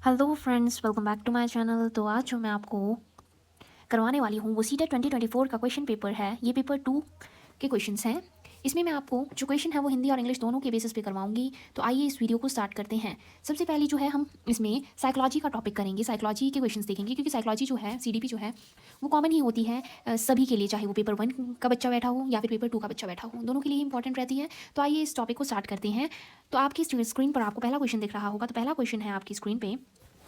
Hello friends, welcome back to my channel. तो आज जो मैं आपको करवाने वाली हूँ वो सीटेट 2024 का क्वेश्चन पेपर है। ये पेपर 2 के क्वेश्चंस हैं। इसमें मैं आपको जो क्वेश्चन है वो हिंदी और इंग्लिश दोनों के बेसिस पे करवाऊंगी। तो आइए इस वीडियो को स्टार्ट करते हैं। सबसे पहले जो है हम इसमें साइकोलॉजी का टॉपिक करेंगे, साइकोलॉजी के क्वेश्चंस देखेंगे, क्योंकि साइकोलॉजी जो है सीडीपी जो है वो कॉमन ही होती है सभी के लिए, चाहे वो पेपर 1 का बच्चा बैठा हो या फिर पेपर 2 का बच्चा बैठा हो, दोनों के लिए इंपॉर्टेंट रहती है। तो आइए इस टॉपिक को स्टार्ट करते हैं। तो आपकी स्क्रीन पर आपको पहला क्वेश्चन दिख रहा होगा। तो पहला क्वेश्चन है आपकी स्क्रीन पे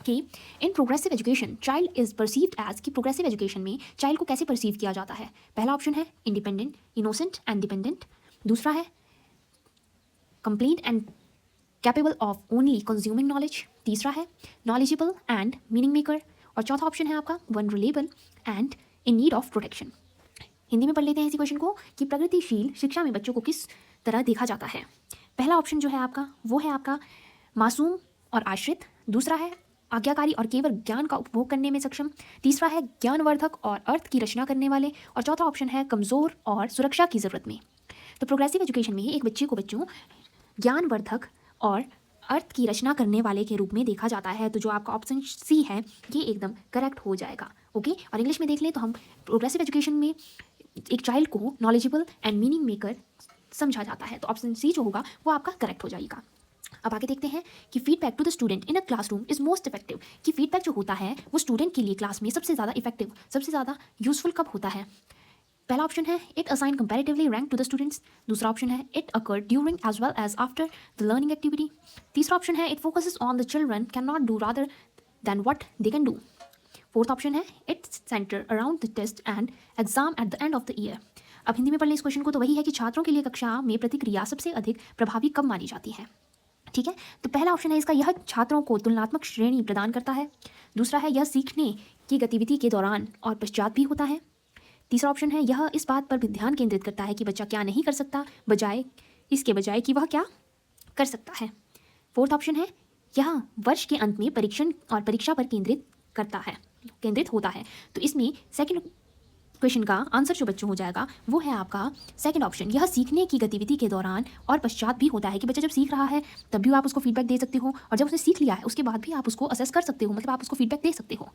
कि in progressive education child is perceived as, कि प्रोग्रेसिव एजुकेशन में चाइल्ड को कैसे परसीव किया जाता है। पहला ऑप्शन है इंडिपेंडेंट, इनोसेंट एंड डिपेंडेंट। दूसरा है complete and capable of only consuming knowledge. तीसरा है नॉलेजेबल एंड मीनिंग मेकर। और चौथा ऑप्शन है आपका vulnerable and in need of protection. Hindi में पढ़ लेते हैं इसी क्वेश्चन को कि प्रगतिशील शिक्षा में बच्चों को किस तरह देखा जाता है। पहला ऑप्शन जो है आपका वो है आपका मासूम और आश्रित। दूसरा है आज्ञाकारी और केवल ज्ञान का उपभोग करने में सक्षम। तीसरा है ज्ञानवर्धक और अर्थ की रचना करने वाले। और चौथा ऑप्शन है कमज़ोर और सुरक्षा की ज़रूरत में। तो प्रोग्रेसिव एजुकेशन में एक बच्चे को बच्चों ज्ञानवर्धक और अर्थ की रचना करने वाले के रूप में देखा जाता है। तो जो आपका ऑप्शन सी है ये एकदम करेक्ट हो जाएगा। ओके, और इंग्लिश में देख लें तो हम प्रोग्रेसिव एजुकेशन में एक चाइल्ड को नॉलेजेबल एंड मीनिंग मेकर समझा जाता है। तो ऑप्शन सी जो होगा वो आपका करेक्ट हो जाएगा। अब आगे देखते हैं कि feedback to the student in a classroom is most effective, कि फीडबैक जो होता है वो स्टूडेंट के लिए क्लास में सबसे ज़्यादा इफेक्टिव, सबसे ज़्यादा यूजफुल कब होता है। पहला ऑप्शन है it assign comparatively rank to the students. दूसरा ऑप्शन है it occur during as well as after the learning activity. तीसरा ऑप्शन है it focuses on the children can not do rather than what they can do. Fourth option है it centre around the test and exam at the end of the year. अब हिंदी में पढ़ लें इस question को तो वही है कि छात्रों के लिए कक्षा में प्रतिक्रिया सबसे अधिक प्रभावी कब मानी जाती है। ठीक है, तो पहला ऑप्शन है इसका यह छात्रों को तुलनात्मक श्रेणी प्रदान करता है। दूसरा है यह सीखने की गतिविधि के दौरान और पश्चात भी होता है। तीसरा ऑप्शन है यह इस बात पर भी ध्यान केंद्रित करता है कि बच्चा क्या नहीं कर सकता, बजाय कि वह क्या कर सकता है। फोर्थ ऑप्शन है यह वर्ष के अंत में परीक्षण और परीक्षा पर केंद्रित होता है। तो इसमें सेकंड क्वेश्चन का आंसर जो बच्चों हो जाएगा वो है आपका सेकंड ऑप्शन, यह सीखने की गतिविधि के दौरान और पश्चात भी होता है, कि बच्चा जब सीख रहा है तब भी आप उसको फीडबैक दे सकते हो, और जब उसने सीख लिया है उसके बाद भी आप उसको असेस कर सकते हो, मतलब आप उसको फीडबैक दे सकते हो।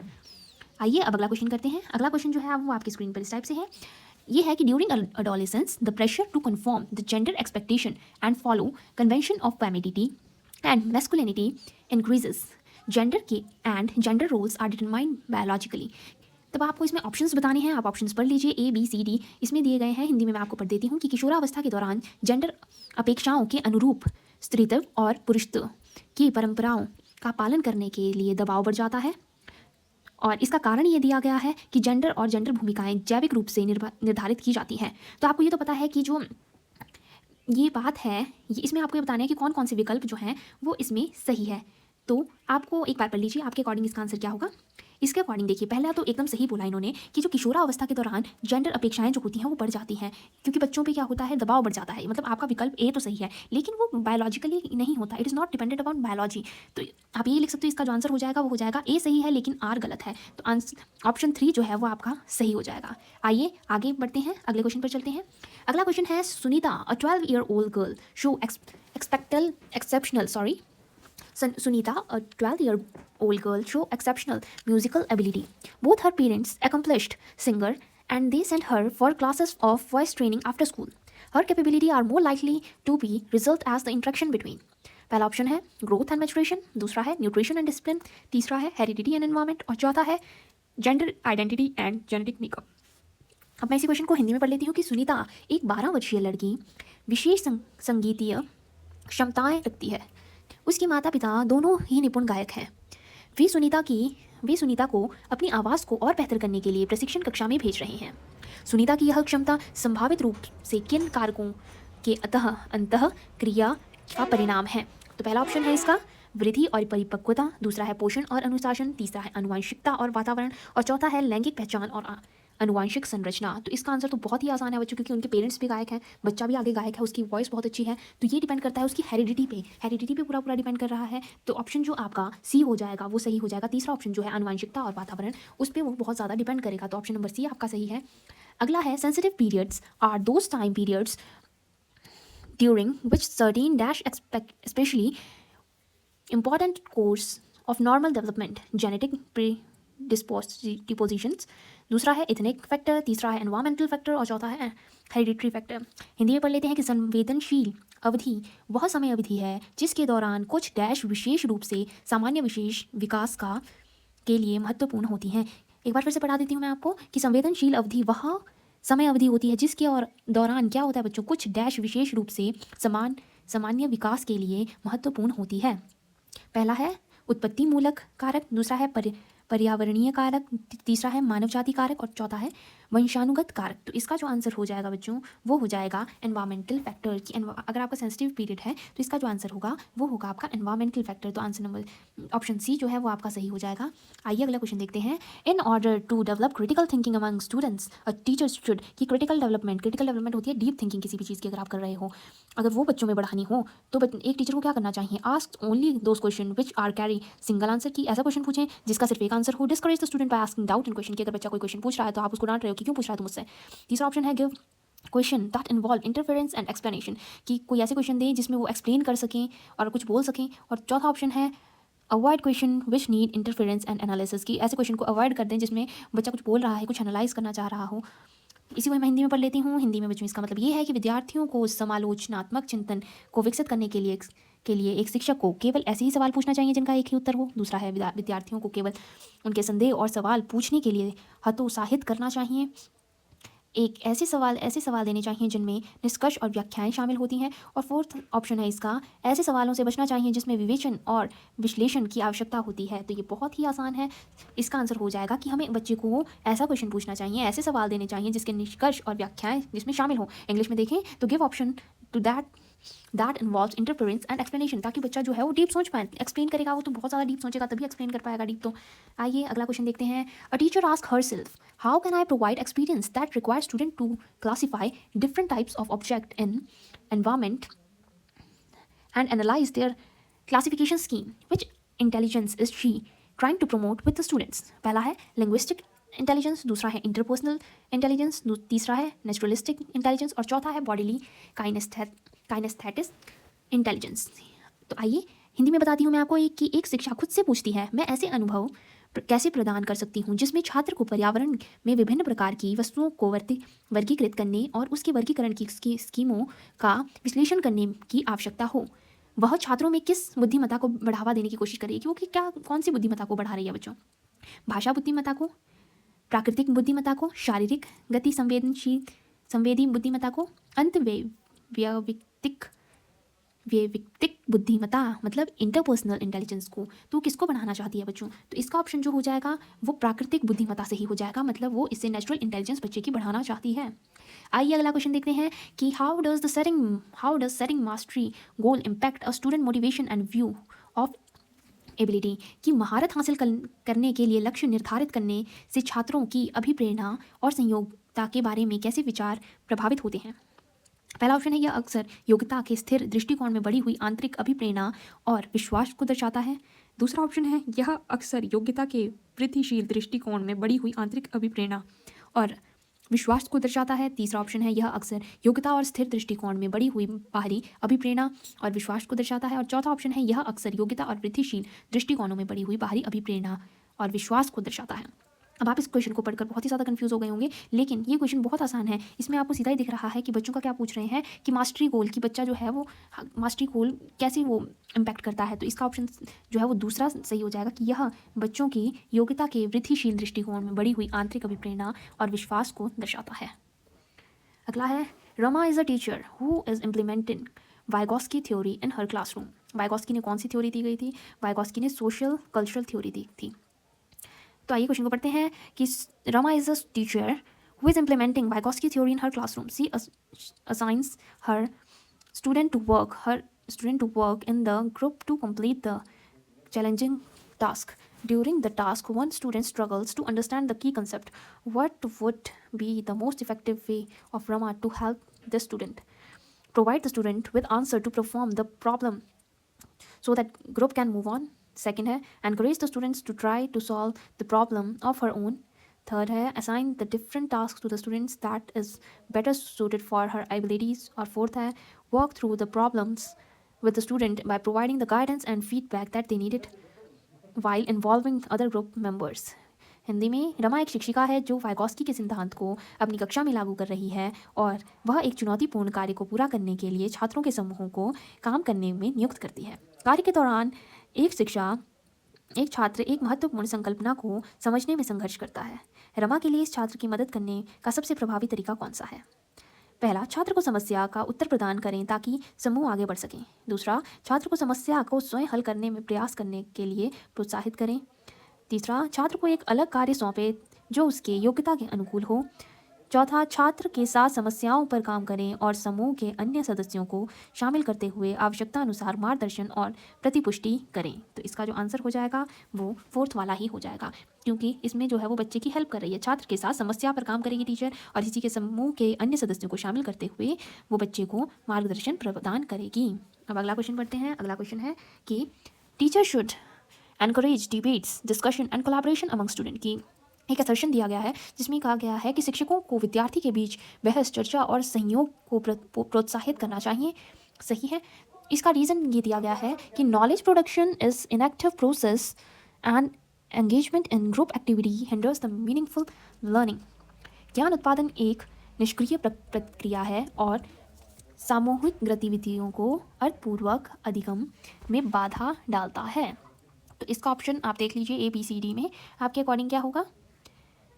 आइए अब अगला क्वेश्चन करते हैं। अगला क्वेश्चन जो है वो आपकी स्क्रीन पर इस टाइप से है। ये है कि during adolescence the pressure to conform the gender expectation and follow convention of femininity and masculinity increases. Gender roles are determined biologically. तब आपको इसमें ऑप्शंस बताने हैं, आप ऑप्शंस पढ़ लीजिए A B C D इसमें दिए गए हैं। हिंदी में मैं आपको पढ़ देती हूँ कि किशोरावस्था के दौरान जेंडर अपेक्षाओं के अनुरूप स्त्रीत्व और पुरुषत्व की परंपराओं का पालन करने के लिए दबाव बढ़ जाता है। और इसका कारण ये दिया गया है कि जेंडर और जेंडर भूमिकाएं जैविक रूप से निर्धारित की जाती हैं। तो आपको ये तो पता है कि जो ये बात है इसमें आपको ये बताना है कि कौन कौन से विकल्प जो हैं वो इसमें सही है। तो आपको एक बार पढ़ लीजिए आपके अकॉर्डिंग इसका आंसर क्या होगा। इसके अकॉर्डिंग देखिए, पहला तो एकदम सही बोला इन्होंने कि जो किशोरावस्था के दौरान जेंडर अपेक्षाएं जो होती हैं वो बढ़ जाती हैं, क्योंकि बच्चों पे क्या होता है, दबाव बढ़ जाता है। मतलब आपका विकल्प ए तो सही है, लेकिन वो बायोलॉजिकली नहीं होता, it is not dependent upon biology. तो आप ये लिख सकते हो इसका जो आंसर हो जाएगा वो हो जाएगा ए सही है लेकिन आर गलत है। तो आंसर ऑप्शन 3 जो है वो आपका सही हो जाएगा। आइए आगे बढ़ते हैं, अगले क्वेश्चन पर चलते हैं। अगला क्वेश्चन है सुनीता अ 12-year-old girl show Sunita, a 12-year-old girl, show exceptional musical ability. Both her parents accomplished singer and they sent her for classes of voice training after school. Her capability are more likely to be result as the interaction between. पहला option है growth and maturation, दूसरा है nutrition and discipline, तीसरा है heredity and environment, और चौथा है gender identity and genetic makeup. अब मैं इसी क्वेश्चन को हिंदी में पढ़ लेती हूँ कि सुनीता एक 12 वर्षीय लड़की विशेष संगीतीय क्षमताएं रखती है। उसके माता पिता दोनों ही निपुण गायक हैं। वे सुनीता को अपनी आवाज़ को और बेहतर करने के लिए प्रशिक्षण कक्षा में भेज रहे हैं। सुनीता की यह क्षमता संभावित रूप से किन कारकों के अंतः क्रिया का परिणाम है। तो पहला ऑप्शन है इसका वृद्धि और परिपक्वता, दूसरा है पोषण और अनुशासन, तीसरा है आनुवंशिकता और वातावरण, और चौथा है लैंगिक पहचान और अनुवांशिक संरचना। तो इसका आंसर तो बहुत ही आसान है बच्चों, क्योंकि उनके पेरेंट्स भी गायक हैं, बच्चा भी आगे गायक है, उसकी वॉइस बहुत अच्छी है। तो ये डिपेंड करता है उसकी हेरिडिटी पे पूरा डिपेंड कर रहा है। तो ऑप्शन जो आपका सी हो जाएगा वो सही हो जाएगा। तीसरा ऑप्शन जो है अनुवांशिकता और वातावरण, उस पर वो बहुत ज़्यादा डिपेंड करेगा। तो ऑप्शन नंबर सी आपका सही है। अगला है sensitive periods are those time periods during which certain dash especially important course of normal development, genetic dispositions, दूसरा है इथनिक फैक्टर, तीसरा है एनवायरमेंटल फैक्टर और चौथा है हेरिडिटरी फैक्टर। हिंदी में पढ़ लेते हैं कि संवेदनशील अवधि वह समय अवधि है जिसके दौरान कुछ डैश विशेष रूप से सामान्य विशेष विकास का के लिए महत्वपूर्ण होती हैं। एक बार फिर से पढ़ा देती हूँ मैं आपको कि संवेदनशील अवधि वह समय अवधि होती है जिसके और दौरान क्या होता है बच्चों, कुछ डैश विशेष रूप से सामान्य विकास के लिए महत्वपूर्ण होती है। पहला है उत्पत्ति मूलक कारक, दूसरा है पर्यावरणीय कारक, तीसरा है मानव जाति कारक और चौथा है वंशानुगत कारक। तो इसका जो आंसर हो जाएगा बच्चों वो हो जाएगा एनवायरमेंटल फैक्टर की। अगर आपका सेंसिटिव पीरियड है तो इसका जो आंसर होगा वो होगा आपका एनवायरमेंटल फैक्टर। तो आंसर नंबर ऑप्शन सी जो है वो आपका सही हो जाएगा। आइए अगला क्वेश्चन देखते हैं। In order to develop critical thinking among students a teacher should, कि क्रिटिकल डेवलपमेंट होती है डीप थिंकिंग किसी भी चीज़ की अगर आप कर रहे हो, अगर वो बच्चों में बढ़ानी हो तो एक टीचर को क्या करना चाहिए, ask only those question which are carry single answer, की ऐसा क्वेश्चन पूछें जिसका सिर्फ एक आंसर हो। Discourage the student by asking doubt in question, कि अगर बच्चा कोई क्वेश्चन पूछ रहा है तो आप उसको डांट रहे हो कि क्यों पूछ रहा है तुम मुझसे। तीसरा ऑप्शन है give question that involve interference and explanation, कि कोई ऐसे क्वेश्चन दें जिसमें वो एक्सप्लेन कर सकें और कुछ बोल सकें। और चौथा ऑप्शन है avoid question which need interference and analysis, की ऐसे क्वेश्चन को अवॉइड कर दें जिसमें बच्चा कुछ बोल रहा है, कुछ एनालाइज करना चाह रहा हो। इसी को मैं हिंदी में पढ़ लेती हूँ। हिंदी में बच्चों इसका मतलब ये है कि विद्यार्थियों को समालोचनात्मक चिंतन को विकसित करने के लिए एक शिक्षक को केवल ऐसे ही सवाल पूछना चाहिए जिनका एक ही उत्तर हो। दूसरा है विद्यार्थियों को केवल उनके संदेह और सवाल पूछने के लिए हतोत्साहित करना चाहिए। ऐसे सवाल देने चाहिए जिनमें निष्कर्ष और व्याख्याएं शामिल होती हैं। और फोर्थ ऑप्शन है इसका, ऐसे सवालों से बचना चाहिए जिसमें विवेचन और विश्लेषण की आवश्यकता होती है। तो ये बहुत ही आसान है। इसका आंसर हो जाएगा कि हमें बच्चे को ऐसा क्वेश्चन पूछना चाहिए, ऐसे सवाल देने चाहिए जिसके निष्कर्ष और व्याख्याएं जिसमें शामिल हो। इंग्लिश में देखें तो give option two that involves interference and explanation, ताकि बच्चा जो है वो डीप सोच पाए। एक्सप्लेन करेगा वो तो बहुत ज़्यादा डीप सोचेगा तभी एक्सप्लेन कर पाएगा डीप। तो आइए अगला क्वेश्चन देखते हैं। A teacher ask herself, how can I provide experience that require student to classify different types of object in environment and analyze their classification scheme. Which intelligence is she trying to promote with the students? पहला है linguistic intelligence, दूसरा है interpersonal intelligence, तीसरा है naturalistic intelligence और चौथा है bodily kinesthetic intelligence। तो आइए हिंदी में बताती हूँ मैं आपको एक शिक्षा खुद से पूछती है, मैं ऐसे अनुभव कैसे प्रदान कर सकती हूँ जिसमें छात्र को पर्यावरण में विभिन्न प्रकार की वस्तुओं को वर्गीकृत करने और उसके वर्गीकरण की स्कीमों का विश्लेषण करने की आवश्यकता हो। वह छात्रों में किस बुद्धिमत्ता को बढ़ावा देने की कोशिश करेगी, क्योंकि कौन सी बुद्धिमत्ता को बढ़ा रही है बच्चों, भाषा बुद्धिमत्ता को, प्राकृतिक बुद्धिमत्ता को, शारीरिक गति संवेदी बुद्धिमत्ता को, अंत व्यक्तिक बुद्धिमत्ता मतलब इंटरपर्सनल इंटेलिजेंस को। तो किसको बढ़ाना चाहती है बच्चों, तो इसका ऑप्शन जो हो जाएगा वो प्राकृतिक बुद्धिमत्ता से ही हो जाएगा, मतलब वो इससे नेचुरल इंटेलिजेंस बच्चे की बढ़ाना चाहती है। आइए अगला क्वेश्चन देखते हैं कि how does setting mastery goal impact a student motivation and view of ability, कि महारत हासिल करने के लिए लक्ष्य निर्धारित करने से छात्रों की अभिप्रेरणा और संयोगता के बारे में कैसे विचार प्रभावित होते हैं। पहला ऑप्शन है यह अक्सर योग्यता के स्थिर दृष्टिकोण में बढ़ी हुई आंतरिक अभिप्रेरणा और विश्वास को दर्शाता है। दूसरा ऑप्शन है यह अक्सर योग्यता के वृद्धिशील दृष्टिकोण में बढ़ी हुई आंतरिक अभिप्रेरणा और विश्वास को दर्शाता है। तीसरा ऑप्शन है यह अक्सर योग्यता और स्थिर दृष्टिकोण में बढ़ी हुई बाहरी अभिप्रेरणा और विश्वास को दर्शाता है। और चौथा ऑप्शन है यह अक्सर योग्यता और वृद्धिशील दृष्टिकोणों में बढ़ी हुई बाहरी अभिप्रेरणा और विश्वास को दर्शाता है। अब आप इस क्वेश्चन को पढ़कर बहुत ही ज़्यादा कंफ्यूज हो गए होंगे, लेकिन ये क्वेश्चन बहुत आसान है। इसमें आपको सीधा ही दिख रहा है कि बच्चों का क्या पूछ रहे हैं कि मास्टरी गोल, की बच्चा जो है वो मास्टरी गोल कैसे वो इम्पैक्ट करता है। तो इसका ऑप्शन जो है वो दूसरा सही हो जाएगा कि यह बच्चों की योग्यता के वृद्धिशील दृष्टिकोण में बढ़ी हुई आंतरिक अभिप्रेरणा और विश्वास को दर्शाता है। अगला है Rama is a teacher who is implementing Vygotsky theory in her classroom. Vygotsky ने कौन सी थ्योरी दी गई थी, वाइगॉस्की ने सोशल कल्चरल थ्योरी दी थी। तो आइए क्वेश्चन को पढ़ते हैं कि Rama is a teacher who is implementing Vygotsky theory in her classroom. She assigns her student to work in the group to complete the challenging task. During the task, one student struggles to understand the key concept. What would be the most effective way of Rama to help the student? Provide the student with answer to perform the problem so that group can move on. Second है encourage the students to try to solve the problem of her own. Third है assign the different tasks to the students that is better suited for her abilities. और fourth है work through the problems with the student by providing the guidance and feedback that they needed. while involving other group members। Hindi में रमा एक शिक्षिका है जो Vygotsky के सिद्धांत को अपनी कक्षा में लागू कर रही है और वह एक चुनौतीपूर्ण कार्य को पूरा करने के लिए छात्रों के समूहों को काम करने में नियुक्त करती है। कार्य के दौरान एक छात्र एक महत्वपूर्ण संकल्पना को समझने में संघर्ष करता है। रमा के लिए इस छात्र की मदद करने का सबसे प्रभावी तरीका कौन सा है? पहला, छात्र को समस्या का उत्तर प्रदान करें ताकि समूह आगे बढ़ सकें। दूसरा, छात्र को समस्या को स्वयं हल करने में प्रयास करने के लिए प्रोत्साहित करें। तीसरा, छात्र को एक अलग कार्य सौंपे जो उसके योग्यता के अनुकूल हो। चौथा, छात्र के साथ समस्याओं पर काम करें और समूह के अन्य सदस्यों को शामिल करते हुए आवश्यकता अनुसार मार्गदर्शन और प्रतिपुष्टि करें। तो इसका जो आंसर हो जाएगा वो फोर्थ वाला ही हो जाएगा, क्योंकि इसमें जो है वो बच्चे की हेल्प कर रही है। छात्र के साथ समस्या पर काम करेगी टीचर और इसी के समूह के अन्य सदस्यों को शामिल करते हुए वो बच्चे को मार्गदर्शन प्रदान करेगी। अब अगला क्वेश्चन पढ़ते हैं। अगला क्वेश्चन है कि teacher should encourage debates, discussion and collaboration among student की एक असर्शन दिया गया है जिसमें कहा गया है कि शिक्षकों को विद्यार्थी के बीच बहस, चर्चा और सहयोग को प्रोत्साहित करना चाहिए। सही है। इसका रीज़न ये दिया गया है कि knowledge production is in active process and engagement in group activity hinders the meaningful learning. ज्ञान उत्पादन एक निष्क्रिय प्रक्रिया है और सामूहिक गतिविधियों को अर्थपूर्वक अधिगम में बाधा डालता है। तो इसका ऑप्शन आप देख लीजिए ABCD में आपके अकॉर्डिंग क्या होगा।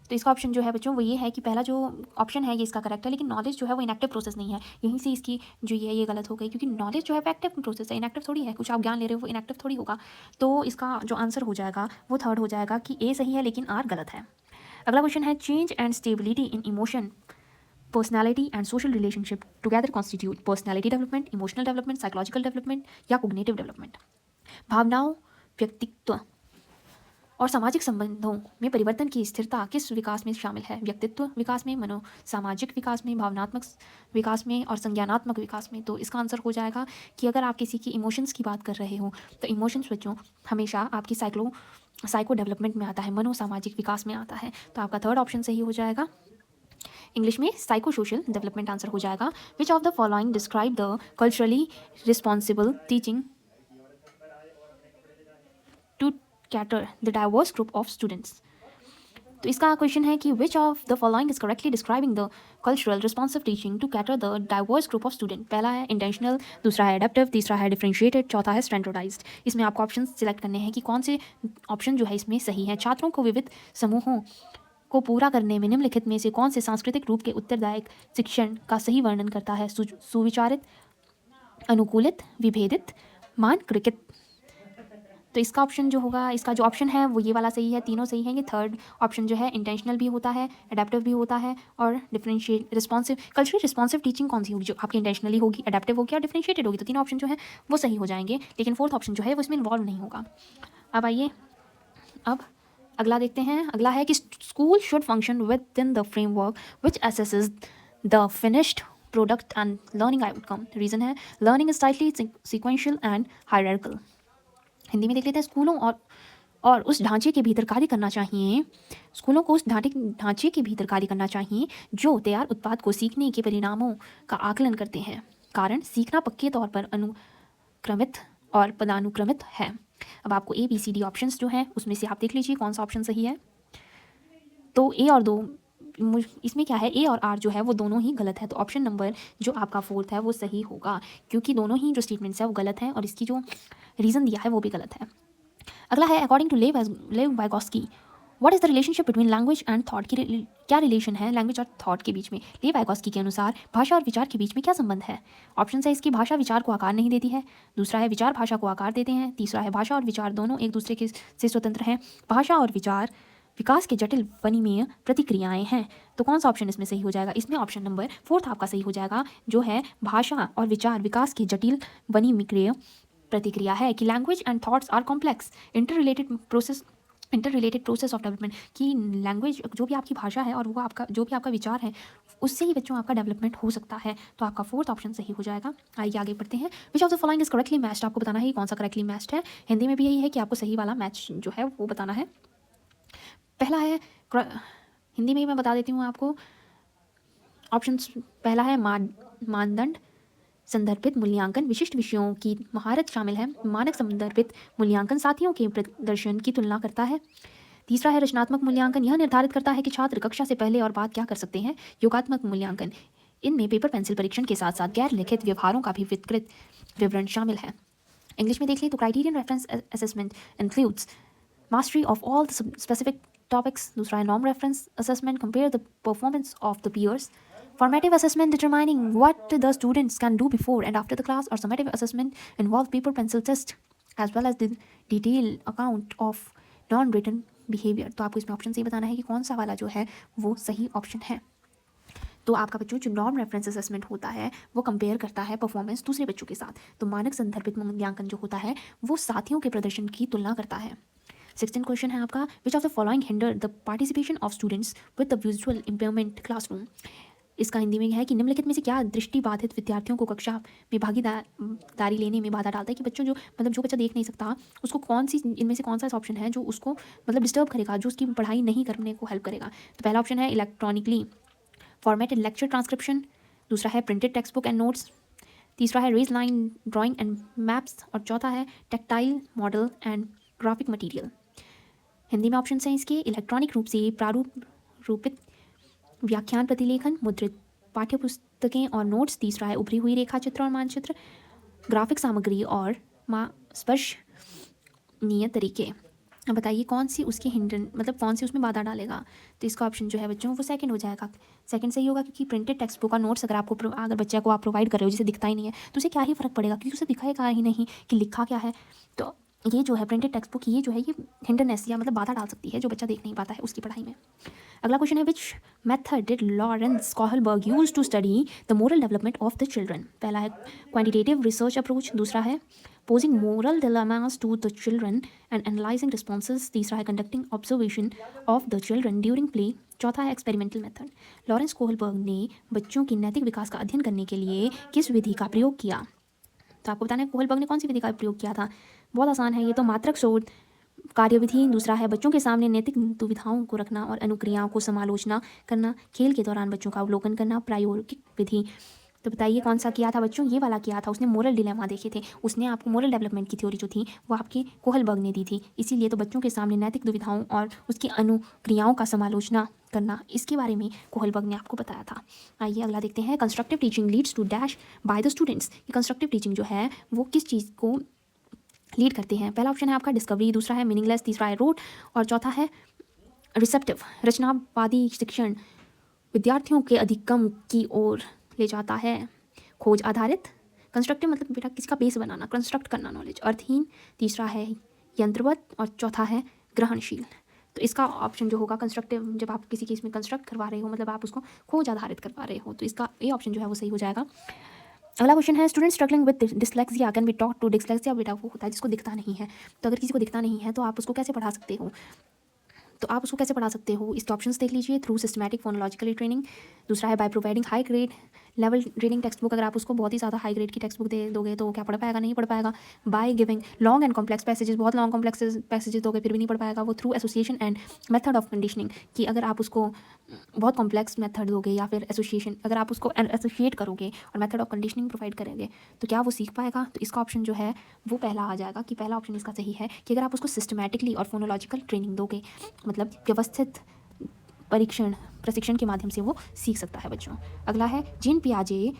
तो इसका ऑप्शन जो है बच्चों वो ये है कि पहला जो ऑप्शन है ये इसका करेक्ट है, लेकिन नॉलेज जो है वो इनएक्टिव प्रोसेस नहीं है। यहीं से इसकी जो ये गलत हो गई, क्योंकि नॉलेज जो है वो एक्टिव प्रोसेस है, इनएक्टिव थोड़ी है। कुछ आप ज्ञान ले रहे हो वो इनएक्टिव थोड़ी होगा। तो इसका जो आंसर हो जाएगा वो थर्ड हो जाएगा कि A सही है लेकिन R गलत है। अगला क्वेश्चन है change and stability in emotion, personality and social relationship together constitute personality development, emotional development, psychological development या कोग्निटिव डेवलपमेंट। भावनाओं, व्यक्तित्व और सामाजिक संबंधों में परिवर्तन की स्थिरता किस विकास में शामिल है? व्यक्तित्व विकास में, मनोसामाजिक विकास में, भावनात्मक विकास में और संज्ञानात्मक विकास में। तो इसका आंसर हो जाएगा कि अगर आप किसी की इमोशंस की बात कर रहे हो तो इमोशंस बच्चों हमेशा आपकी साइको डेवलपमेंट में आता है, मनोसामाजिक विकास में आता है। तो आपका थर्ड ऑप्शन सही हो जाएगा। इंग्लिश में साइको सोशल डेवलपमेंट आंसर हो जाएगा। Which of the following describe the culturally responsible teaching to cater the diverse group of students. तो इसका क्वेश्चन है कि which of the following is correctly describing the cultural responsive teaching to cater the diverse group of student. पहला है intentional, दूसरा है adaptive, तीसरा है डिफरेंशिएटेड, चौथा है स्टैंडर्डाइज्ड। इसमें आपको ऑप्शन सिलेक्ट करने हैं कि कौन से ऑप्शन जो है इसमें सही है। छात्रों को विविध समूहों को पूरा करने में निम्नलिखित में से कौन से सांस्कृतिक रूप के उत्तरदायक शिक्षण का सही वर्णन करता है? सुविचारित, अनुकूलित, विभेदित, मानकृत। तो इसका ऑप्शन जो होगा, इसका जो ऑप्शन है वो ये वाला सही है, तीनों सही हैं। ये थर्ड ऑप्शन जो है इंटेंशनल भी होता है, एडेप्टिव भी होता है और differentiate responsive. Culturally responsive teaching कौन सी होगी? जो आपकी इंटेंशनली होगी, एडेप्टिव होगी और डिफरेंशिएटेड होगी। तो तीनों ऑप्शन जो है वो सही हो जाएंगे, लेकिन फोर्थ ऑप्शन जो है वो इसमें इन्वॉल्व नहीं होगा। अब आइए अब अगला देखते हैं। अगला है कि school should function within the framework which assesses the finished product and learning outcome. Reason है learning is tightly sequential and hierarchical. Hindi में देख लेते हैं। स्कूलों और उस ढांचे के भीतर कार्य करना चाहिए। स्कूलों को उस ढांचे के भीतर कार्य करना चाहिए जो तैयार उत्पाद को सीखने के परिणामों का आकलन करते हैं। कारण सीखना पक्के तौर पर अनुक्रमित और पदानुक्रमित है। अब आपको ABCD ऑप्शंस जो हैं उसमें से आप देख लीजिए कौन सा ऑप्शन सही है। तो A और 2 इसमें क्या है, A और R जो है वो दोनों ही गलत है। तो ऑप्शन नंबर जो आपका फोर्थ है वो सही होगा, क्योंकि दोनों ही जो स्टेटमेंट्स है वो गलत हैं और इसकी जो रीज़न दिया है वो भी गलत है। अगला है according to Lev Vygotsky what is the relationship between language and thought की क्या रिलेशन है लैंग्वेज और थॉट के बीच में? लेव वाइगॉस्की के अनुसार भाषा और विचार के बीच में क्या संबंध है? ऑप्शन है इसकी भाषा विचार को आकार नहीं देती है, दूसरा है विचार भाषा को आकार देते हैं, तीसरा है भाषा और विचार दोनों एक दूसरे के से स्वतंत्र हैं, भाषा और विचार विकास के जटिल वनिमेय प्रतिक्रियाएं हैं। तो कौन सा ऑप्शन इसमें सही हो जाएगा? इसमें ऑप्शन नंबर फोर्थ आपका सही हो जाएगा, जो है भाषा और विचार विकास के जटिल वनिमेय प्रतिक्रिया है। कि language and thoughts are complex interrelated process of development. कि लैंग्वेज जो भी आपकी भाषा है और वो आपका जो भी आपका विचार है उससे ही बच्चों आपका डेवलपमेंट हो सकता है। तो आपका फोर्थ ऑप्शन सही हो जाएगा। आइए आगे बढ़ते हैं। विच of the following is correctly matched. आपको बताना है कौन सा करेक्टली मैच्ड है। हिंदी में भी यही है कि आपको सही वाला मैच जो है वो बताना है। पहला है हिंदी में ही मैं बता देती हूँ आपको ऑप्शन। पहला है मानदंड, संदर्भित मूल्यांकन विशिष्ट विषयों की महारत शामिल है। मानक संदर्भित मूल्यांकन साथियों के प्रदर्शन की तुलना करता है। तीसरा है रचनात्मक मूल्यांकन, यह निर्धारित करता है कि छात्र कक्षा से पहले और बाद क्या कर सकते हैं। योगात्मक मूल्यांकन, इनमें पेपर पेंसिल परीक्षण के साथ साथ गैर लिखित व्यवहारों का भी विस्तृत विवरण शामिल है। इंग्लिश में देख लें तो criterion reference assessment includes mastery of all the specific topics. दूसरा है norm reference assessment, compare the performance of the peers. Formative assessment, determining what the students can do before and after the class, or summative assessment involve paper pencil test as well as the detailed account of non-written behavior। तो आपको इसमें option से बताना है कि कौन सा वाला जो है वो सही ऑप्शन है। तो आपका बच्चों जो नॉर्म रेफरेंस असेसमेंट होता है वो कंपेयर करता है परफॉर्मेंस दूसरे बच्चों के साथ। तो मानक संदर्भित मूल्यांकन जो होता है वो साथियों के प्रदर्शन की तुलना करता है। 16 क्वेश्चन है आपका, विच of the following hinder the participation of students with the visual impairment classroom. इसका हिंदी में है कि निम्नलिखित में से क्या दृष्टि बाधित विद्यार्थियों को कक्षा में भागीदारी लेने में बाधा डालता है। कि बच्चों जो मतलब जो बच्चा देख नहीं सकता उसको कौन सी इनमें से कौन सा ऑप्शन है जो उसको मतलब डिस्टर्ब करेगा, जो उसकी पढ़ाई नहीं करने को हेल्प करेगा। तो पहला ऑप्शन है इलेक्ट्रॉनिकली फॉर्मेटेड लेक्चर ट्रांसक्रिप्शन। दूसरा है printed text book and notes. तीसरा है raised line drawing and maps. और चौथा है tactile model and graphic material. Hindi में ऑप्शन हैं इसके इलेक्ट्रॉनिक रूप से प्रारूपित व्याख्यान प्रतिलेखन, मुद्रित पाठ्य पुस्तकें और नोट्स। तीसरा है उभरी हुई रेखा चित्र और मानचित्र, ग्राफिक सामग्री और स्पर्शनीय तरीके। अब बताइए कौन सी उसकी हिंडन मतलब कौन सी उसमें बाधा डालेगा। तो इसका ऑप्शन जो है बच्चों वो सेकंड हो जाएगा। सेकंड सही होगा क्योंकि प्रिंटेड टेक्स्ट बुक और नोट्स अगर बच्चे को आप प्रोवाइड कर रहे हो जिसे दिखता ही नहीं है तो उसे क्या ही फर्क पड़ेगा क्योंकि उसे दिखाएगा ही नहीं कि लिखा क्या है। तो ये जो है प्रिंटेड टेक्स्ट बुक ये जो है ये हिंडरनेस या मतलब बाधा डाल सकती है जो बच्चा देख नहीं पाता है उसकी पढ़ाई में। अगला क्वेश्चन है which method did Lawrence Kohlberg use to study the moral development of the children. पहला है क्वांटिटेटिव रिसर्च अप्रोच। दूसरा है posing moral dilemmas to the children and analyzing responses। तीसरा है conducting observation of the children during play। चौथा है experimental method। Lawrence Kohlberg ने बच्चों की नैतिक विकास का अध्ययन करने के लिए किस विधि का प्रयोग किया। तो आपको बताना है कोहलबर्ग ने कौन सी विधि का प्रयोग किया था। बहुत आसान है ये तो, मात्रक शोध कार्यविधि। दूसरा है बच्चों के सामने नैतिक दुविधाओं को रखना और अनुक्रियाओं को समालोचना करना। खेल के दौरान बच्चों का अवलोकन करना। प्रायोगिक विधि। तो बताइए कौन सा किया था बच्चों, ये वाला किया था। उसने मोरल डिलेमा देखे थे, उसने आपको मोरल डेवलपमेंट की थ्योरी जो थी वो आपके कोहलबर्ग ने दी थी। इसीलिए तो बच्चों के सामने नैतिक दुविधाओं और उसकी अनुक्रियाओं का समालोचना करना इसके बारे में कोहलबर्ग ने आपको बताया था। आइए अगला देखते हैं, constructive teaching leads to dash by the students. ये कंस्ट्रक्टिव टीचिंग जो है वो किस चीज़ को लीड करते हैं। पहला ऑप्शन है आपका डिस्कवरी, दूसरा है मीनिंगलेस, तीसरा है रोट और चौथा है रिसेप्टिव। रचनावादी शिक्षण विद्यार्थियों के अधिगम की ओर ले जाता है। खोज आधारित, कंस्ट्रक्टिव मतलब बेटा किसका बेस बनाना, कंस्ट्रक्ट करना नॉलेज। अर्थहीन, तीसरा है यंत्रवत और चौथा है ग्रहणशील। तो इसका ऑप्शन जो होगा कंस्ट्रक्टिव, जब आप किसी केस में कंस्ट्रक्ट करवा रहे हो मतलब आप उसको खोज आधारित करवा रहे हो, तो इसका ये ऑप्शन जो है वो सही हो जाएगा। अगला क्वेश्चन है student struggling with dyslexia can be taught to. Dyslexia बेटा वो होता है जिसको दिखता नहीं है। तो अगर किसी को दिखता नहीं है तो आप उसको कैसे पढ़ा सकते हो। तो आप उसको कैसे पढ़ा सकते हो, इसके ऑप्शंस देख लीजिए। Through systematic phonological training. दूसरा है by providing high grade level reading text book. अगर आप उसको बहुत ही ज़्यादा हाई ग्रेड की टेक्स्ट बुक दे दोगे तो क्या पढ़ पाएगा, नहीं पढ़ पाएगा। By giving long and complex passages, बहुत लॉन्ग कॉम्प्लेक्स पैसेजेस दोगे फिर भी नहीं पढ़ पाएगा वो। Through association and method of conditioning, कि अगर आप उसको बहुत कॉम्प्लेक्स मेथड दोगे या फिर एसोसिएशन, अगर आप उसको एसोसिएट करोगे और मेथड ऑफ कंडीशनिंग प्रोवाइड करेंगे तो क्या वो सीख पाएगा। तो इसका ऑप्शन जो है वो पहला आ जाएगा कि पहला ऑप्शन इसका सही है कि अगर आप उसको सिस्टमैटिकली और फोनोलॉजिकल ट्रेनिंग दोगे मतलब व्यवस्थित प्रशिक्षण के माध्यम से वो सीख सकता है बच्चों। अगला है gene पियाजे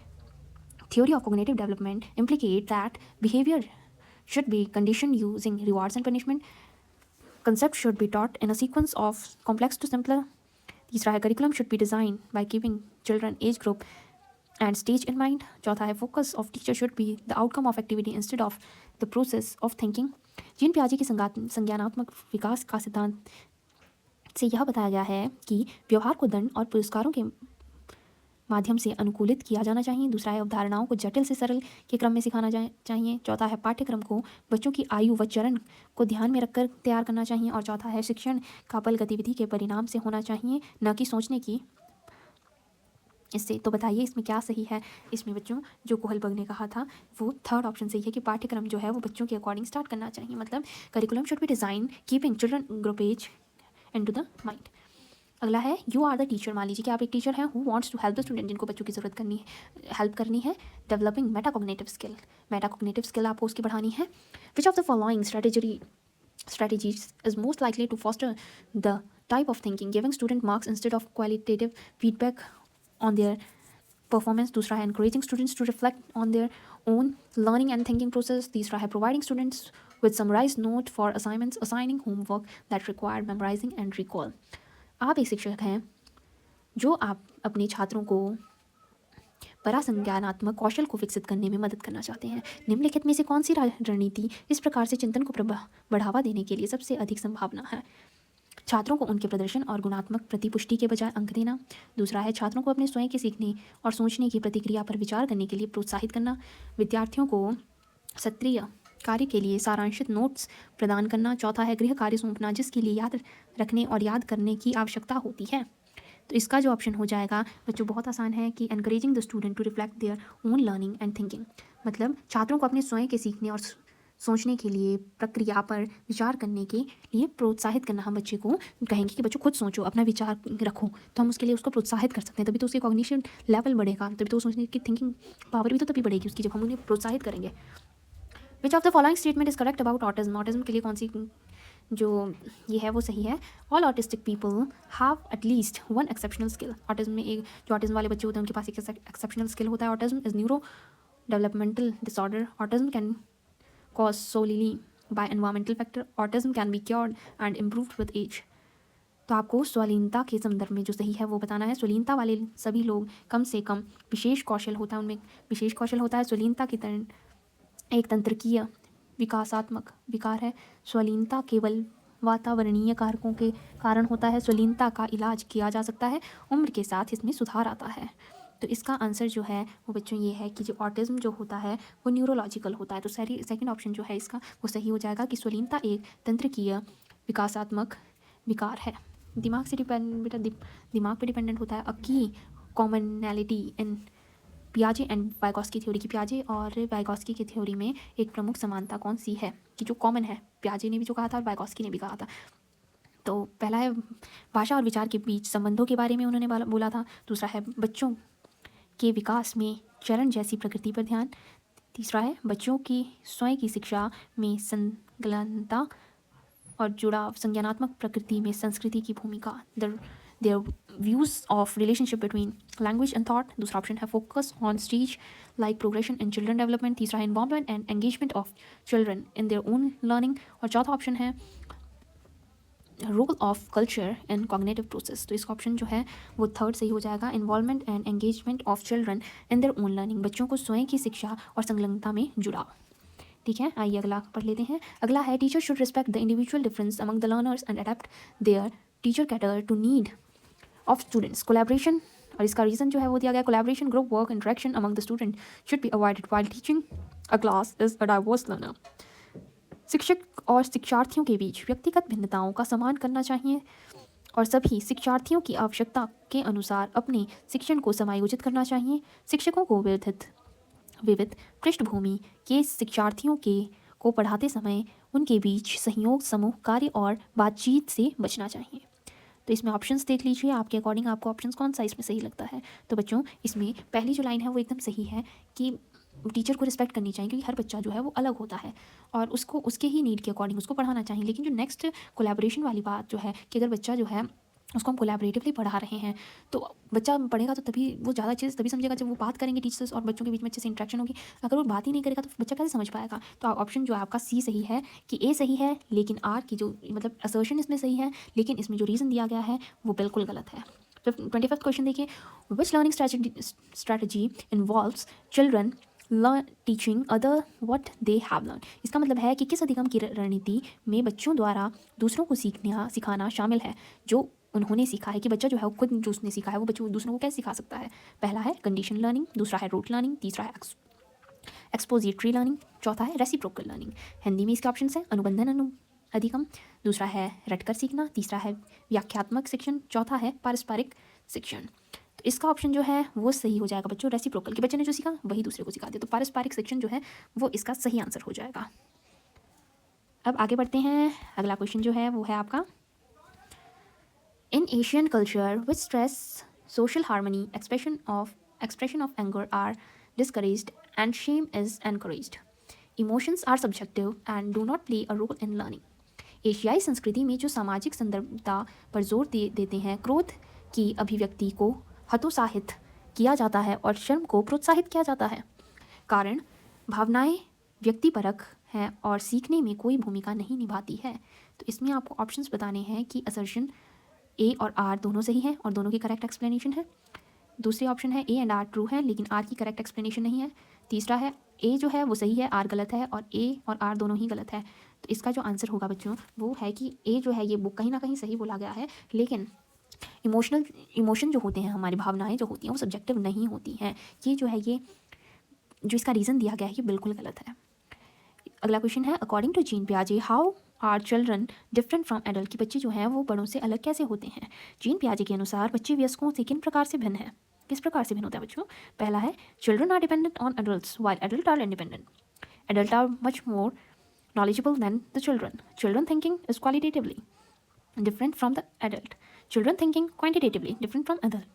theory of cognitive development implicate that behavior should be conditioned using rewards and punishment. Concept should be taught in a sequence of complex to simpler. तीसरा है curriculum should be designed by keeping children age group and stage in mind. चौथा है focus of teacher should be the outcome of activity instead of the process of thinking. Jean पियाजे की संज्ञानात्मक विकास का सिद्धांत से यह बताया गया है कि व्यवहार को दंड और पुरस्कारों के माध्यम से अनुकूलित किया जाना चाहिए। दूसरा है अवधारणाओं को जटिल से सरल के क्रम में सिखाना चाहिए। चौथा है पाठ्यक्रम को बच्चों की आयु व चरण को ध्यान में रखकर तैयार करना चाहिए। और चौथा है शिक्षण का पल गतिविधि के परिणाम से होना चाहिए, न कि सोचने की इससे। तो बताइए इसमें क्या सही है। इसमें बच्चों जो कोहलबर्ग ने कहा था वो थर्ड ऑप्शन सही है कि पाठ्यक्रम जो है वो बच्चों के अकॉर्डिंग स्टार्ट करना चाहिए। मतलब curriculum should be design keeping children group age into the mind. अगला है यू आर द टीचर। मान लीजिए कि आप एक टीचर हैं who wants to help the student, जिनको बच्चों की ज़रूरत हेल्प करनी है। Developing metacognitive skill, metacognitive skill आपको उसकी बढ़ानी है। Which of the following strategies is most likely to foster the type of thinking? Giving student marks instead of qualitative feedback on their performance। दूसरा है encouraging students to reflect on their own learning and thinking process। तीसरा है providing students with summarized note for assignments, assigning homework that required memorizing and recall। आप एक शिक्षक हैं जो आप अपने छात्रों को परासंज्ञानात्मक कौशल को विकसित करने में मदद करना चाहते हैं। निम्नलिखित में से कौन सी रणनीति इस प्रकार से चिंतन को बढ़ावा देने के लिए सबसे अधिक संभावना है? छात्रों को उनके प्रदर्शन और गुणात्मक प्रतिपुष्टि के बजाय अंक देना। दूसरा है छात्रों को अपने स्वयं के सीखने और सोचने की प्रतिक्रिया पर विचार करने के लिए प्रोत्साहित करना। विद्यार्थियों को सत्रीय कार्य के लिए सारांशित नोट्स प्रदान करना। चौथा है गृह कार्य सौंपना जिसके लिए याद रखने और याद करने की आवश्यकता होती है। तो इसका जो ऑप्शन हो जाएगा बच्चों बहुत आसान है कि encouraging the student to reflect their own learning and thinking, मतलब छात्रों को अपने स्वयं के सीखने और सोचने के लिए प्रक्रिया पर विचार करने के लिए प्रोत्साहित करना। हम बच्चे को कहेंगे कि बच्चों खुद सोचो, अपना विचार रखो, तो हम उसके लिए उसको प्रोत्साहित कर सकते हैं। तभी तो उसके कॉग्निशन लेवल बढ़ेगा, तभी तो सोचने की थिंकिंग पावर भी तो तभी बढ़ेगी उसकी, जब हम उन्हें प्रोत्साहित करेंगे। विच of the following statement is correct about autism? Autism के लिए कौन सी जो ये है वो सही है? All autistic people have at least one exceptional skill. Autism में एक जो ऑटिज्म वाले बच्चे होते हैं उनके पास एक एक्सेप्शनल स्किल होता है। Autism is neuro developmental disorder. Autism can cause solely by environmental factor। Autism can be cured and improved with age. तो आपको स्वलीनता के संदर्भ में जो सही है वो बताना है। स्वलीनता वाले सभी लोग कम से कम विशेष कौशल होता है, उनमें विशेष कौशल होता है। स्वलीनता की तरह एक तंत्रिकीय विकासात्मक विकार है। स्वलीनता केवल वातावरणीय कारकों के कारण होता है। स्वलीनता का इलाज किया जा सकता है, उम्र के साथ इसमें सुधार आता है। तो इसका आंसर जो है वो बच्चों ये है कि जो ऑटिज्म जो होता है वो न्यूरोलॉजिकल होता है। तो सेकंड ऑप्शन जो है इसका वो सही हो जाएगा कि स्वलीनता एक तंत्रिकीय विकासात्मक विकार है। दिमाग से बेटा दिमाग पे डिपेंडेंट होता है। अ की commonality in पियाजे and Vygotsky theory की, पियाजे और वाइगॉस्की की थ्योरी में एक प्रमुख समानता कौन सी है कि जो कॉमन है? पियाजे ने भी जो कहा था और वाइगॉस्की ने भी कहा था। तो पहला है भाषा और विचार के बीच संबंधों के बारे में उन्होंने बोला था। दूसरा है बच्चों के विकास में चरण जैसी प्रकृति पर ध्यान। तीसरा है बच्चों की स्वयं की शिक्षा में संलग्नता और जुड़ाव, संज्ञानात्मक प्रकृति में संस्कृति की भूमिका, their views of relationship between language and thought। दूसरा ऑप्शन है focus on stage like progression in children development। तीसरा है involvement and engagement of children in their own learning। और चौथा ऑप्शन है role of culture and cognitive process. तो इसका option जो है वो थर्ड सही हो जाएगा, involvement and engagement of children in their own learning, बच्चों को स्वयं की शिक्षा और संलग्नता में जुड़ाव। ठीक है, आइए अगला पढ़ लेते हैं। अगला है teacher should respect the individual difference among the learners and adapt their teacher cater to need of students. Collaboration, और इसका रीज़न जो है वो दिया गया, collaboration, group work, interaction among the student should be avoided while teaching a class is a diverse learner. शिक्षक और शिक्षार्थियों के बीच व्यक्तिगत भिन्नताओं का सम्मान करना चाहिए और सभी शिक्षार्थियों की आवश्यकता के अनुसार अपने शिक्षण को समायोजित करना चाहिए। शिक्षकों को विविध पृष्ठभूमि के शिक्षार्थियों को पढ़ाते समय उनके बीच सहयोग, समूह कार्य और बातचीत से बचना चाहिए। तो इसमें ऑप्शंस देख लीजिए, आपके अकॉर्डिंग आपको ऑप्शंस कौन सा इसमें सही लगता है। तो बच्चों इसमें पहली जो लाइन है वो एकदम सही है कि टीचर को रिस्पेक्ट करनी चाहिए, क्योंकि हर बच्चा जो है वो अलग होता है और उसको उसके ही नीड के अकॉर्डिंग उसको पढ़ाना चाहिए। लेकिन जो नेक्स्ट कोलैबोरेशन वाली बात जो है कि अगर बच्चा जो है उसको हम कोलैबोरेटिवली पढ़ा रहे हैं तो बच्चा पढ़ेगा तो तभी वो ज़्यादा चीज़ तभी समझेगा जब वो बात करेंगे टीचर्स और बच्चों के बीच में अच्छे से इंटरेक्शन होगी। अगर वो बात ही नहीं करेगा तो बच्चा कैसे समझ पाएगा। तो ऑप्शन जो है आपका सी सही है कि ए सही है, लेकिन आर की जो मतलब असर्शन इसमें सही है, लेकिन इसमें जो रीज़न दिया गया है वो बिल्कुल गलत है। 25th क्वेश्चन देखिए, which learning strategy involves children teaching other what they have learn. इसका मतलब है कि किस अधिगम की रणनीति में बच्चों द्वारा दूसरों को सिखाना शामिल है जो उन्होंने सीखा है, कि बच्चा जो है वो खुद जो उसने सीखा है वो बच्चों दूसरों को कैसे सिखा सकता है। पहला है कंडीशन लर्निंग, दूसरा है रूट लर्निंग, तीसरा है एक्सपोजिटरी लर्निंग, चौथा है रेसिप्रोकल लर्निंग। हिंदी में इसके ऑप्शन है अनुबंधन अधिगम, दूसरा है रटकर सीखना, तीसरा है व्याख्यात्मक शिक्षण, चौथा है पारस्परिक शिक्षण। तो इसका ऑप्शन जो है वो सही हो जाएगा बच्चों, रेसिप्रोकल, कि बच्चे ने जो सीखा वही दूसरे को सिखा दे। तो पारस्परिक शिक्षण जो है वो इसका सही आंसर हो जाएगा। अब आगे बढ़ते हैं, अगला क्वेश्चन जो है वो है आपका In Asian culture, which stress, social harmony, expression of anger are discouraged and shame is encouraged. Emotions are subjective and do not play a role in learning. एशियाई संस्कृति में जो सामाजिक संदर्भता पर जोर देते हैं, क्रोध की अभिव्यक्ति को हतोत्साहित किया जाता है और शर्म को प्रोत्साहित किया जाता है। कारण भावनाएं व्यक्तिपरक हैं और सीखने में कोई भूमिका नहीं निभाती है। तो इसमें आपको ऑप्शंस बताने हैं कि असर्शन ए और आर दोनों सही हैं और दोनों की करेक्ट एक्सप्लेनेशन है। दूसरे ऑप्शन है ए एंड आर ट्रू है लेकिन आर की करेक्ट एक्सप्लेनेशन नहीं है। तीसरा है ए जो है वो सही है, आर गलत है, और ए और आर दोनों ही गलत है। तो इसका जो आंसर होगा बच्चों वो है कि ए जो है ये बुक कहीं ना कहीं सही बोला गया है, लेकिन इमोशन जो होते हैं, हमारी भावनाएं जो होती हैं वो सब्जेक्टिव नहीं होती हैं। ये जो है ये जो इसका रीज़न दिया गया है ये बिल्कुल गलत है। अगला क्वेश्चन है, अकॉर्डिंग टू जीन पियाजे how are children different from adult, कि बच्चे जो हैं वो बड़ों से अलग कैसे होते हैं। जीन पियाजे के अनुसार बच्चे वयस्कों से किन प्रकार से भिन्न है, किस प्रकार से भिन्न होता है बच्चों। पहला है, children are dependent on adults while adult are independent. Adult are much more knowledgeable than the children. Children thinking is qualitatively different from the adult. Children thinking quantitatively different from adult.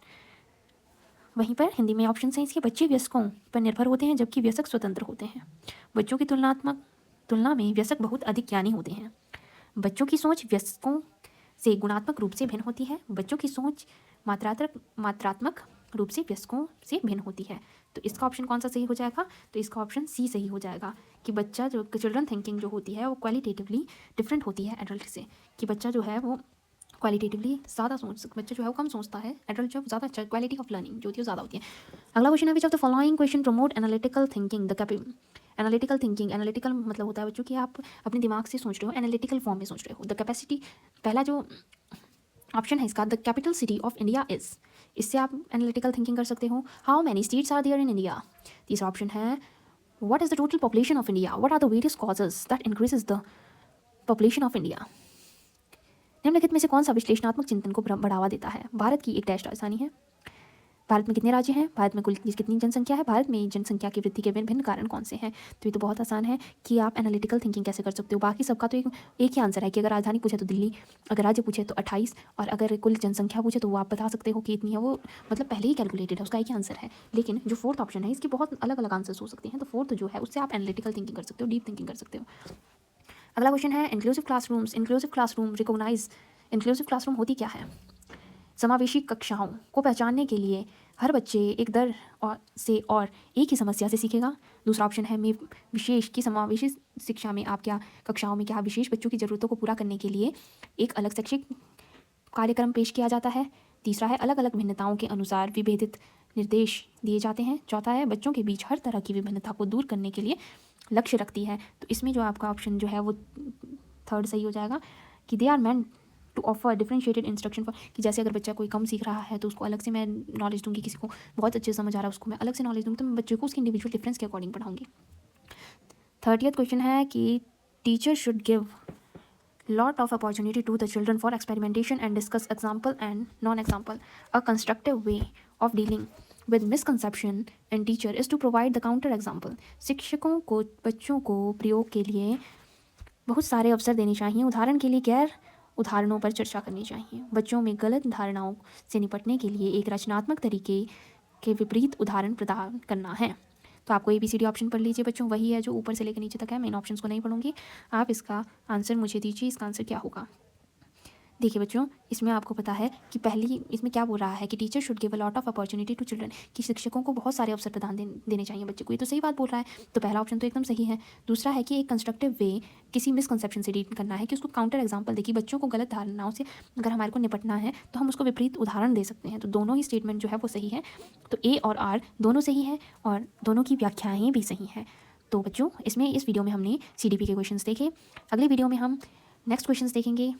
वहीं पर हिंदी में option है इसके, बच्चे वयस्कों पर निर्भर होते हैं जबकि वयस्क स्वतंत्र होते हैं। बच्चों की तुलना में वयस्क बहुत अधिक ज्ञानी होते हैं। बच्चों की सोच वयस्कों से गुणात्मक रूप से भिन्न होती है। बच्चों की सोच मात्रात्मक रूप से वयस्कों से भिन्न होती है। तो इसका ऑप्शन कौन सा सही हो जाएगा, तो इसका ऑप्शन सी सही हो जाएगा कि बच्चा जो चिल्ड्रन थिंकिंग जो होती है वो क्वालिटेटिवली डिफरेंट होती है एडल्ट से, कि बच्चा जो है वो क्वालिटेटिवली ज़्यादा बच्चा जो है वो कम सोचता है, एडल्ट जो ज़्यादा क्वालिटी ऑफ लर्निंग जो होती है वो ज़्यादा होती है। अगला क्वेश्चन है, which of the following question promote analytical thinking. Analytical thinking, analytical मतलब होता है बच्चों कि आप अपने दिमाग से सोच रहे हो, एनालिटिकल फॉर्म में सोच रहे हो। द कैपेसिटी, पहला जो ऑप्शन है इसका, the capital city of India is, इससे आप एनालिटिकल थिंकिंग कर सकते हो। How many states are there in India. तीसरा ऑप्शन है, what is the total population of India, what are the various causes that increases the population of India. निम्नलिखित में से कौन सा विश्लेषणात्मक चिंतन को बढ़ावा देता है। भारत की एक डैश राजधानी है। भारत में कितने राज्य हैं, भारत में कुल कितनी जनसंख्या है, भारत में जनसंख्या की वृद्धि के भिन्न कारण कौन से हैं। तो ये तो बहुत आसान है कि आप एनालिटिकल थिंकिंग कैसे कर सकते हो। बाकी सबका तो एक ही आंसर है कि अगर राजधानी पूछे तो दिल्ली, अगर राज्य पूछे तो 28, और अगर कुल जनसंख्या पूछे तो वो आप बता सकते हो कि इतनी है, वो मतलब पहले ही कैलकुलेटेड है, उसका एक ही आंसर है। लेकिन जो फोर्थ ऑप्शन है इसके बहुत अलग अलग आंसर्स हो सकते हैं, तो फोर्थ जो है उससे आप एनालिटिकल थिंकिंग कर सकते हो, डीप थिंकिंग कर सकते हो। अगला क्वेश्चन है, inclusive classroom recognise, inclusive classroom होती क्या है। समावेशी कक्षाओं को पहचानने के लिए हर बच्चे एक दर से और एक ही समस्या से सीखेगा। दूसरा ऑप्शन है, में विशेष की समावेशी शिक्षा में आप क्या कक्षाओं में क्या विशेष बच्चों की ज़रूरतों को पूरा करने के लिए एक अलग शैक्षिक कार्यक्रम पेश किया जाता है। तीसरा है, अलग अलग भिन्नताओं के अनुसार विभेदित निर्देश दिए जाते हैं। चौथा है, बच्चों के बीच हर तरह की विभिन्नता को दूर करने के लिए लक्ष्य रखती है। तो इसमें जो आपका ऑप्शन जो है वो थर्ड सही हो जाएगा कि they are meant to offer differentiated instruction for, कि जैसे अगर बच्चा कोई कम सीख रहा है तो उसको अलग से मैं नॉलेज दूंगी, किसी को बहुत अच्छे समझ आ रहा है उसको मैं अलग से नॉलेज दूंगी, तो मैं बच्चे को उसके इंडिविजुअल डिफरेंस के अकॉर्डिंग पढ़ाऊंगी। 30th क्वेश्चन है कि teacher should give lot of opportunity to the children for experimentation and discuss example and non-example. A constructive way of dealing with misconception in teacher is to provide the counter example. शिक्षकों को बच्चों को प्रयोग के लिए बहुत सारे अवसर देने चाहिए। उदाहरण के लिए गैर उदाहरणों पर चर्चा करनी चाहिए। बच्चों में गलत धारणाओं से निपटने के लिए एक रचनात्मक तरीके के विपरीत उदाहरण प्रदान करना है। तो आपको ABCD ऑप्शन पढ़ लीजिए बच्चों, वही है जो ऊपर से लेकर नीचे तक है। मैं इन ऑप्शंस को नहीं पढ़ूंगी, आप इसका आंसर मुझे दीजिए, इसका आंसर क्या होगा। देखिए बच्चों, इसमें आपको पता है कि पहली इसमें क्या बोल रहा है कि teacher should give a lot of opportunity to children, कि शिक्षकों को बहुत सारे अवसर प्रदान देने चाहिए बच्चे को। ये तो सही बात बोल रहा है, तो पहला ऑप्शन तो एकदम सही है। दूसरा है कि एक कंस्ट्रक्टिव वे किसी मिसकंसेप्शन से डील करना है, कि उसको काउंटर एग्जाम्पल देखिए, बच्चों को गलत धारणाओं से अगर हमारे को निपटना है तो हम उसको विपरीत उदाहरण दे सकते हैं। तो दोनों ही स्टेटमेंट जो है वो सही है, तो A और R दोनों सही है और दोनों की व्याख्याएँ भी सही हैं। तो बच्चों इस वीडियो में हमने CDP के क्वेश्चंस देखे। अगली वीडियो में हम नेक्स्ट क्वेश्चंस देखेंगे।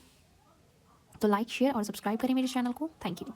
तो लाइक, शेयर और सब्सक्राइब करें मेरे चैनल को। Thank you.